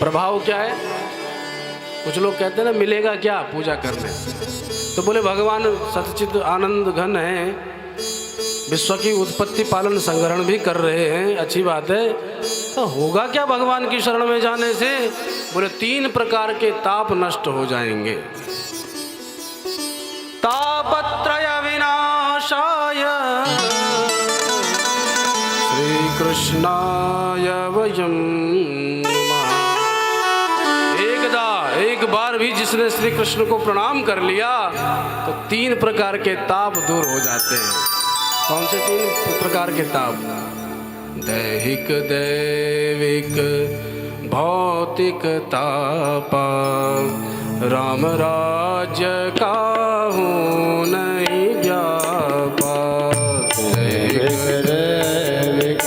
प्रभाव क्या है? कुछ लोग कहते हैं ना मिलेगा क्या पूजा करने, तो बोले भगवान सच्चिद आनंद घन है, विश्व की उत्पत्ति पालन संग्रहण भी कर रहे हैं, अच्छी बात है, तो होगा क्या भगवान की शरण में जाने से? बोले 3 प्रकार के ताप नष्ट हो जाएंगे। तापत्रय विनाशाय श्री कृष्णाय वयम् नमः। एक बार भी जिसने श्री कृष्ण को प्रणाम कर लिया तो 3 प्रकार के ताप दूर हो जाते हैं। कौन से 3 प्रकार के ताप? दैहिक दैविक भौतिक तापा, राम राज्य काहू नहीं व्यापा। दैहिक दैविक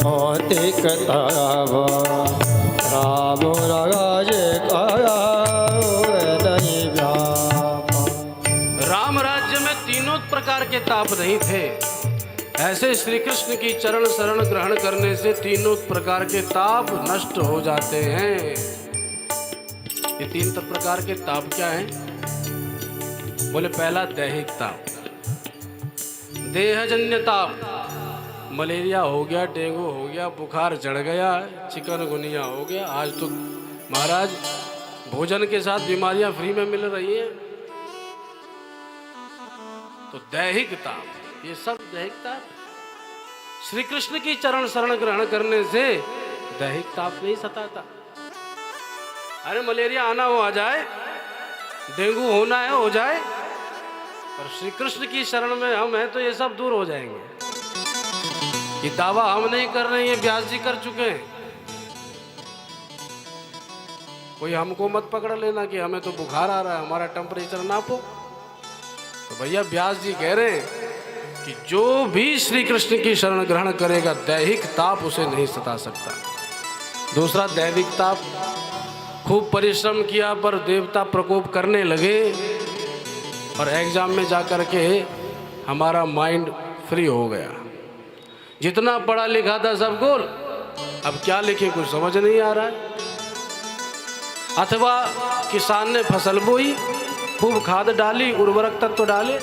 भौतिक तापा, राम राज्य काहू नहीं व्यापा। राम राज्य में 3 प्रकार के ताप नहीं थे, ऐसे श्री कृष्ण की चरण शरण ग्रहण करने से 3 प्रकार के ताप नष्ट हो जाते हैं। ये 3 प्रकार के ताप क्या हैं? बोले पहला दैहिक ताप, देहजन्य ताप, मलेरिया हो गया, डेंगू हो गया, बुखार चढ़ गया, चिकनगुनिया हो गया। आज तो महाराज भोजन के साथ बीमारियां फ्री में मिल रही हैं। तो दैहिक ताप, ये सब दैहिक ताप। श्री कृष्ण की चरण शरण ग्रहण करने से दैहिक ताप नहीं सताता। अरे मलेरिया आना हो आ जाए, डेंगू होना है हो जाए, पर श्री कृष्ण की शरण में हम हैं तो ये सब दूर हो जाएंगे। ये दावा हम नहीं कर रहे हैं, व्यास जी कर चुके हैं। कोई हमको मत पकड़ लेना कि हमें तो बुखार आ रहा है, हमारा टेम्परेचर नापो। तो भैया व्यास जी कह रहे हैं कि जो भी श्री कृष्ण की शरण ग्रहण करेगा दैहिक ताप उसे नहीं सता सकता। दूसरा दैविक ताप, खूब परिश्रम किया पर देवता प्रकोप करने लगे और एग्जाम में जाकर के हमारा माइंड फ्री हो गया। जितना पढ़ा लिखा था सब गोल, अब क्या लिखे कुछ समझ नहीं आ रहा है। अथवा किसान ने फसल बोई, खूब खाद डाली, उर्वरक तत्व डाले,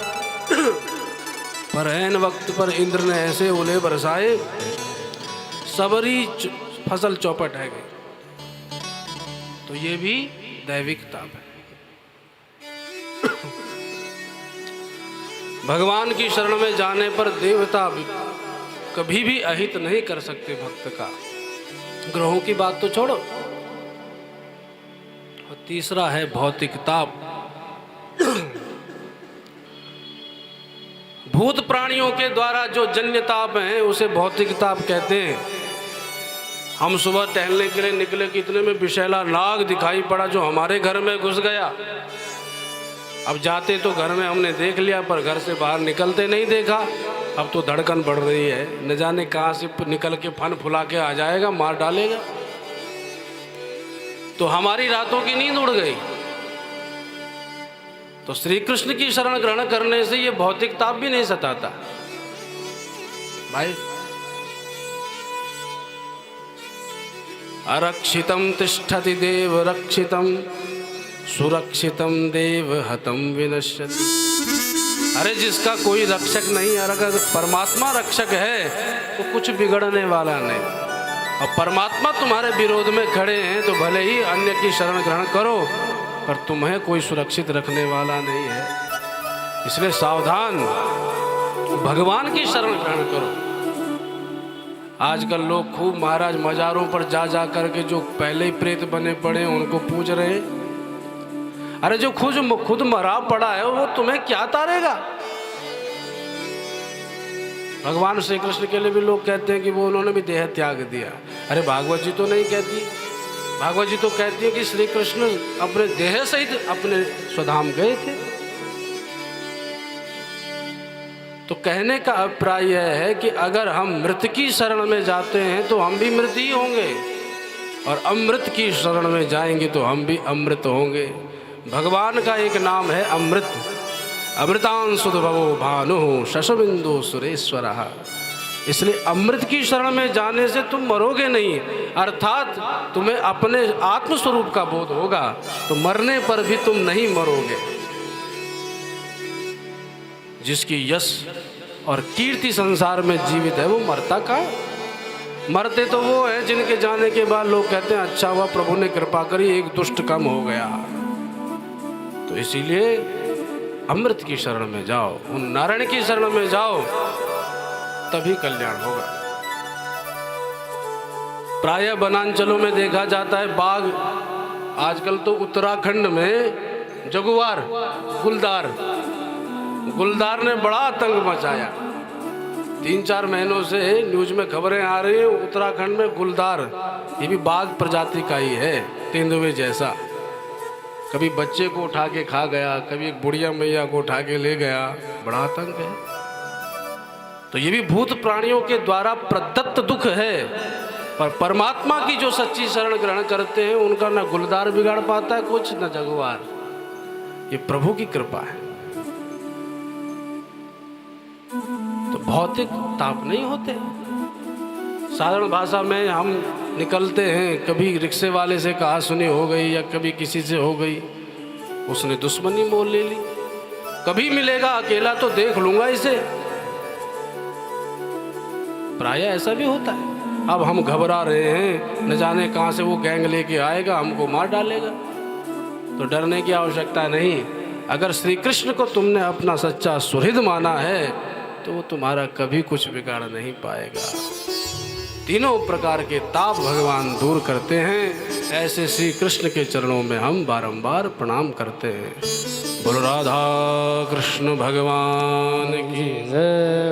पर ऐन वक्त पर इंद्र ने ऐसे ओले बरसाए, सबरी फसल चौपट है गई। तो ये भी दैविक ताप है। भगवान की शरण में जाने पर देवता कभी भी अहित नहीं कर सकते भक्त का। ग्रहों की बात तो छोड़ो। और तीसरा है भौतिक ताप। भूत प्राणियों के द्वारा जो जन्य ताप है उसे भौतिक ताप कहते हैं। हम सुबह टहलने के लिए निकले कि इतने में विषैला नाग दिखाई पड़ा जो हमारे घर में घुस गया। अब जाते तो घर में हमने देख लिया पर घर से बाहर निकलते नहीं देखा। अब तो धड़कन बढ़ रही है, न जाने कहाँ से निकल के फन फुला के आ जाएगा, मार डालेगा। तो हमारी रातों की नींद उड़ गई। तो श्री कृष्ण की शरण ग्रहण करने से ये भौतिक ताप भी नहीं सताता भाई। अरक्षितम तिष्ठति देव रक्षितम, सुरक्षितम देव हतम विनश्यति। अरे जिसका कोई रक्षक नहीं, अगर परमात्मा रक्षक है तो कुछ बिगड़ने वाला नहीं। और परमात्मा तुम्हारे विरोध में खड़े हैं तो भले ही अन्य की शरण ग्रहण करो, पर तुम्हें कोई सुरक्षित रखने वाला नहीं है। इसलिए सावधान, भगवान की शरण ग्रहण करो। आजकल लोग खूब महाराज मजारों पर जा जा करके जो पहले ही प्रेत बने पड़े उनको पूज रहे। अरे जो खुद मरा पड़ा है वो तुम्हें क्या तारेगा। भगवान श्री कृष्ण के लिए भी लोग कहते हैं कि वो उन्होंने भी देह त्याग दिया। अरे भागवत जी तो नहीं कहती, भागवत जी तो कहती है कि श्री कृष्ण अपने देह सहित अपने स्वधाम गए थे। तो कहने का अभिप्राय यह है कि अगर हम मृत की शरण में जाते हैं तो हम भी मृत ही होंगे, और अमृत की शरण में जाएंगे तो हम भी अमृत होंगे। भगवान का एक नाम है अमृत। अमृतांशुधभवो भानु शशबिंदु सुरेश्वर। इसलिए अमृत की शरण में जाने से तुम मरोगे नहीं, अर्थात तुम्हें अपने आत्मस्वरूप का बोध होगा, तो मरने पर भी तुम नहीं मरोगे। जिसकी यश और कीर्ति संसार में जीवित है वो मरता कहाँ? मरते तो वो है जिनके जाने के बाद लोग कहते हैं अच्छा हुआ प्रभु ने कृपा करी, एक दुष्ट कम हो गया। तो इसीलिए अमृत की शरण में जाओ, उन नारायण की शरण में जाओ, तभी कल्याण होगा। प्रायः वनांचलों में देखा जाता है बाघ, आजकल तो उत्तराखंड में जगुआर, गुलदार ने बड़ा आतंक मचाया। 3-4 महीनों से न्यूज में खबरें आ रही हैं, उत्तराखंड में गुलदार, ये भी बाघ प्रजाति का ही है, तेंदुए जैसा। कभी बच्चे को उठा के खा गया, कभी एक बुढ़िया मैया को उठा के ले गया, बड़ा आतंक है। तो ये भी भूत प्राणियों के द्वारा प्रदत्त दुख है, पर परमात्मा की जो सच्ची शरण ग्रहण करते हैं उनका न गुलदार बिगाड़ पाता है कुछ, न जगुआर। ये प्रभु की कृपा है। तो भौतिक ताप नहीं होते। साधारण भाषा में हम निकलते हैं, कभी रिक्शे वाले से कहा सुनी हो गई या कभी किसी से हो गई, उसने दुश्मनी मोल ले ली। कभी मिलेगा अकेला तो देख लूंगा इसे, प्रायः ऐसा भी होता है। अब हम घबरा रहे हैं, न जाने कहाँ से वो गैंग लेके आएगा, हमको मार डालेगा। तो डरने की आवश्यकता नहीं। अगर श्री कृष्ण को तुमने अपना सच्चा सुहृद माना है तो वो तुम्हारा कभी कुछ बिगाड़ नहीं पाएगा। तीनों प्रकार के ताप भगवान दूर करते हैं। ऐसे श्री कृष्ण के चरणों में हम बारंबार प्रणाम करते हैं। बोलो राधा कृष्ण भगवान की जय।